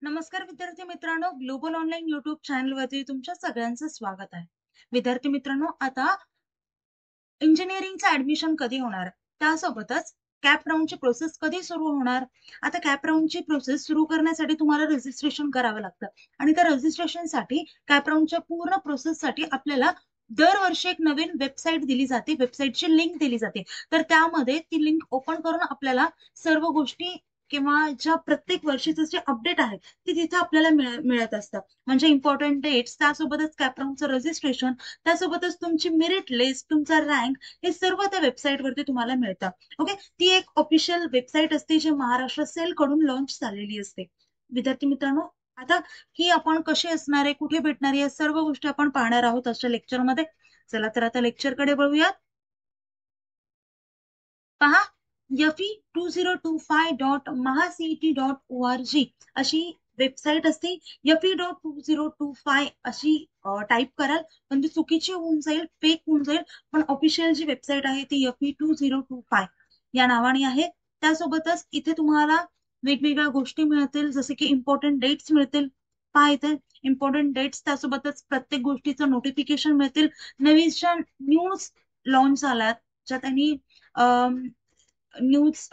नमस्कार विद्यार्थी मित्रांनो, ग्लोबल ऑनलाईन युट्यूब चॅनलवरती तुमच्या सगळ्यांचं स्वागत आहे. विद्यार्थी मित्रांनो, आता इंजिनिअरिंगचं ऍडमिशन कधी होणार? त्यासोबतच कॅप राउंडची प्रोसेस कधी सुरू होणार? आता कॅप राउंडची प्रोसेस सुरू करण्यासाठी तुम्हाला रजिस्ट्रेशन करावं लागतं आणि त्या रजिस्ट्रेशनसाठी कॅप राउंडच्या पूर्ण प्रोसेससाठी आपल्याला दरवर्षी एक नवीन वेबसाईट दिली जाते, वेबसाईटची लिंक दिली जाते. तर त्यामध्ये ती लिंक ओपन करून आपल्याला सर्व गोष्टी किंवा ज्या प्रत्येक वर्षीचं जे अपडेट आहे ते तिथे आपल्याला मिळत असतं. म्हणजे इम्पॉर्टंट डेट्स, त्यासोबतच कॅप राउंडचं रजिस्ट्रेशन, त्यासोबतच तुमची मेरिट लिस्ट, तुमचा रँक, हे सर्व त्या वेबसाईटवरती तुम्हाला मिळतं. ओके, ती एक ऑफिशियल वेबसाईट असते जी महाराष्ट्र सेल कडून लॉन्च झालेली असते. विद्यार्थी मित्रांनो, आता ही आपण कशी असणार आहे, कुठे भेटणार आहे, या सर्व गोष्टी आपण पाहणार आहोत आजच्या लेक्चरमध्ये. चला तर आता लेक्चरकडे वळूयात. पहा, fe2025.mahacet.org अशी वेबसाईट असते. fe.2025 अशी टाईप कराल पण ती चुकीची होऊन जाईल, फेक होऊन जाईल. पण ऑफिशियल जी वेबसाईट आहे ती fe2025 या नावाने आहे. त्यासोबतच इथे तुम्हाला वेगवेगळ्या गोष्टी मिळतील, जसे की इम्पॉर्टंट डेट्स मिळतील. पहा इथे इम्पॉर्टंट डेट्स, त्यासोबतच प्रत्येक गोष्टीचं नोटिफिकेशन मिळतील. नवीन ज्या न्यूज लॉन्च झाल्यात, ज्या त्यांनी न्यूज,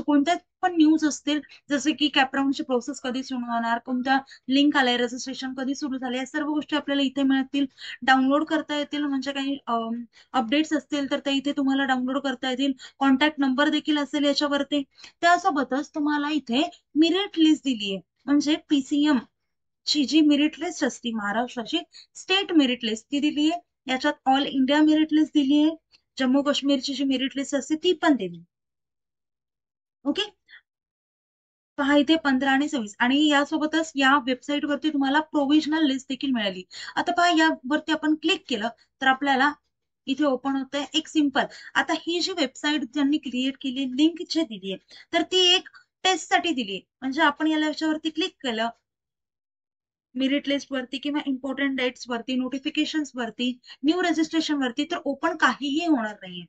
कोणत्या पण न्यूज असतील, जसे की कॅपराऊंडची प्रोसेस कधी सुरू होणार, कोणत्या लिंक आलाय, रजिस्ट्रेशन कधी सुरू झाले, या सर्व गोष्टी आपल्याला इथे मिळतील. डाउनलोड करता येतील, म्हणजे काही अपडेट्स असतील तर ते इथे तुम्हाला डाउनलोड करता येतील. कॉन्टॅक्ट नंबर देखील असेल याच्यावरती. त्यासोबतच तुम्हाला इथे मेरिट लिस्ट दिली आहे, म्हणजे पीसीएम ची जी मेरिट लिस्ट असते महाराष्ट्राची, स्टेट मेरिट लिस्ट ती दिली आहे. याच्यात ऑल इंडिया मेरिट लिस्ट दिली आहे. जम्मू काश्मीरची जी मेरिट लिस्ट असते ती पण दिली. ओके, पहा इथे 15 आणि 26, आणि यासोबतच या वेबसाईट वरती तुम्हाला प्रोव्हिजनल लिस्ट देखील मिळाली. आता पहा, यावरती आपण क्लिक केलं तर आपल्याला इथे ओपन होतंय एक सिंपल. आता ही जी वेबसाईट ज्यांनी क्रिएट केली, लिंक जी दिली आहे, तर ती एक टेस्ट साठी दिली आहे. म्हणजे आपण याच्यावरती क्लिक केलं, मेरिट लिस्ट वरती किंवा इम्पॉर्टंट डेट्स वरती, नोटिफिकेशन्स वरती, न्यू रजिस्ट्रेशन वरती, तर ओपन काहीही होणार नाहीये.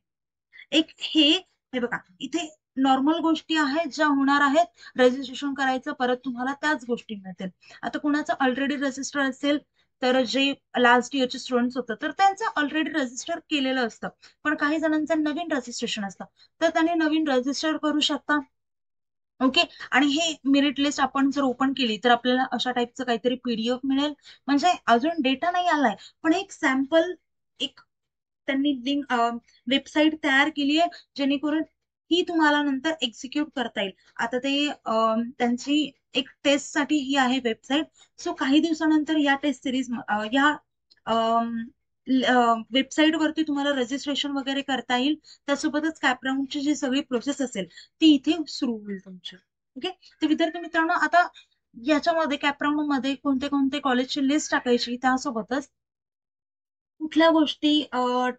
एक हे बघा, इथे नॉर्मल गोष्टी आहेत ज्या होणार आहेत. रजिस्ट्रेशन करायचं, परत तुम्हाला त्याच गोष्टी मिळतील. आता कुणाचं ऑलरेडी रजिस्टर असेल, तर जे लास्ट इयरचे स्टुडंट्स होतं तर त्यांचं ऑलरेडी रजिस्टर केलेलं असतं. पण काही जणांचं नवीन रजिस्ट्रेशन असतं, तर त्यांनी नवीन रजिस्टर करू शकता. ओके, आणि हे मेरिट लिस्ट आपण जर ओपन केली तर आपल्याला अशा टाईपचं काहीतरी पीडीएफ मिळेल. म्हणजे अजून डेटा नाही आलाय, पण एक सॅम्पल, एक त्यांनी लिंक, वेबसाईट तयार केली आहे, जेणेकरून ही तुम्हाला नंतर एक्झिक्यूट करता येईल. आता ते त्यांची एक टेस्ट साठी ही आहे वेबसाईट. सो काही दिवसानंतर या टेस्ट सिरीज, या वेबसाईट वरती तुम्हाला रजिस्ट्रेशन वगैरे करता येईल. त्यासोबतच कॅपराऊंडची जी सगळी प्रोसेस असेल ती इथे सुरू होईल तुमची. ओके, तर विद्यार्थी मित्रांनो, आता याच्यामध्ये कॅपराऊंड मध्ये कोणते कोणते कॉलेजची लिस्ट टाकायची, त्यासोबतच कुठल्या गोष्टी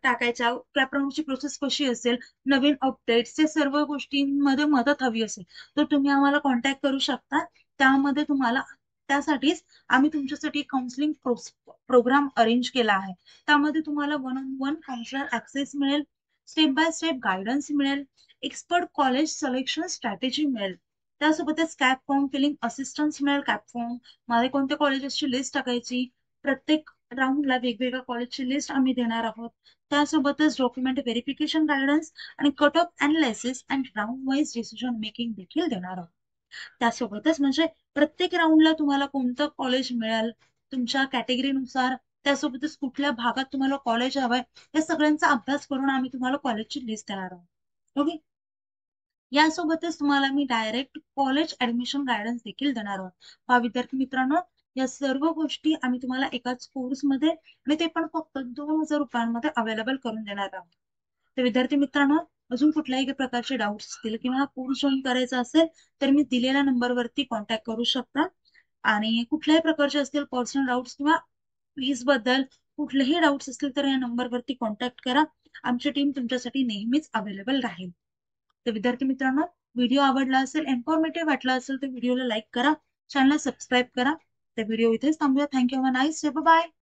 टाकायच्या, कॅपराऊंडची प्रोसेस कशी असेल, नवीन अपडेट्स, ते सर्व गोष्टींमध्ये मदत हवी असेल तर तुम्ही आम्हाला कॉन्टॅक्ट करू शकता. त्यामध्ये तुम्हाला, त्यासाठीच आम्ही तुमच्यासाठी काउन्सिलिंग प्रोग्राम अरेंज केला आहे. त्यामध्ये तुम्हाला one on one counsellor access मिळेल, स्टेप बाय स्टेप गायडन्स मिळेल, एक्सपर्ट कॉलेज सिलेक्शन स्ट्रॅटेजी मिळेल. त्यासोबतच कॅप फॉर्म फिलिंग असिस्टन्स मिळेल. कॅप फॉर्म मध्ये कोणत्या कॉलेजेसची लिस्ट टाकायची, प्रत्येक राऊंडला वेगवेगळ्या कॉलेजची लिस्ट आम्ही देणार आहोत. त्यासोबतच डॉक्युमेंट व्हेरिफिकेशन गायडन्स आणि cut off analysis and round wise decision making देखील देणार आहोत. त्यासोबतच म्हणजे प्रत्येक राऊंडला तुम्हाला कोणतं कॉलेज मिळेल तुमच्या कॅटेगरीनुसार, त्यासोबतच कुठल्या भागात तुम्हाला कॉलेज हवंय, या सगळ्यांचा अभ्यास करून आम्ही तुम्हाला कॉलेजची लिस्ट देणार आहोत. ओके, यासोबतच तुम्हाला मी डायरेक्ट कॉलेज ऍडमिशन गायडन्स देखील देणार आहोत. पहा विद्यार्थी मित्रांनो, या सर्व गोष्टी आम्ही तुम्हाला एकाच कोर्समध्ये, आणि ते पण फक्त 2000 रुपयांमध्ये अवेलेबल करून देणार आहोत. तर विद्यार्थी मित्रांनो, अजून कुठल्याही प्रकारचे डाऊट्स असतील किंवा हा कोर्स जॉईन करायचा असेल तर मी दिलेल्या नंबरवरती कॉन्टॅक्ट करू शकता. आणि कुठल्याही प्रकारचे असतील पर्सनल डाऊट्स किंवा फीस बद्दल कुठलेही डाऊट्स असतील तर या नंबरवरती कॉन्टॅक्ट करा. आमची टीम तुमच्यासाठी नेहमीच अवेलेबल राहील. तर विद्यार्थी मित्रांनो, व्हिडिओ आवडला असेल, इन्फॉर्मेटिव्ह वाटला असेल तर व्हिडिओला लाईक करा, चॅनलला सबस्क्राईब करा. तर व्हिडिओ इथेच थांबूया. Thank you, have a nice day, bye.